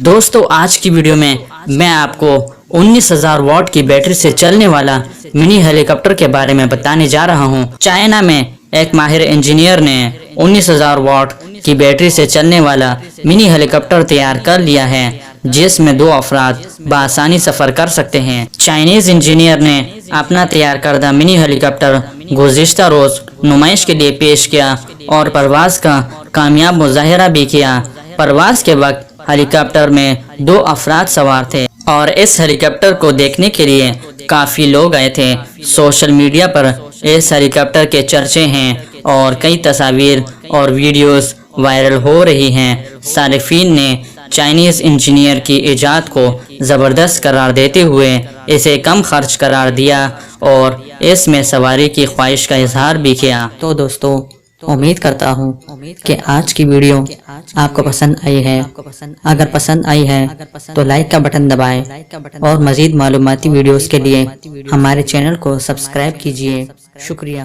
دوستو آج کی ویڈیو میں آپ کو 19,000 واٹ کی بیٹری سے چلنے والا منی ہیلی کاپٹر کے بارے میں بتانے جا رہا ہوں۔ چائنا میں ایک ماہر انجینئر نے 19,000 واٹ کی بیٹری سے چلنے والا منی ہیلی کاپٹر تیار کر لیا ہے جس میں 2 افراد بآسانی سفر کر سکتے ہیں۔ چائنیز انجینئر نے اپنا تیار کردہ منی ہیلی کاپٹر گزشتہ روز نمائش کے لیے پیش کیا اور پرواز کا کامیاب مظاہرہ بھی کیا۔ پرواز کے وقت ہیلی کاپٹر میں 2 افراد سوار تھے اور اس ہیلی کاپٹر کو دیکھنے کے لیے کافی لوگ آئے تھے۔ سوشل میڈیا پر اس ہیلی کاپٹر کے چرچے ہیں اور کئی تصاویر اور ویڈیوز وائرل ہو رہی ہیں۔ صارفین نے چائنیز انجینئر کی ایجاد کو زبردست قرار دیتے ہوئے اسے کم خرچ قرار دیا اور اس میں سواری کی خواہش کا اظہار بھی کیا۔ تو دوستو امید کرتا ہوں کہ آج کی ویڈیو آپ کو پسند آئی ہے۔ اگر پسند آئی ہے تو لائک کا بٹن دبائیں اور مزید معلوماتی ویڈیوز کے لیے ہمارے چینل کو سبسکرائب کیجیے۔ شکریہ۔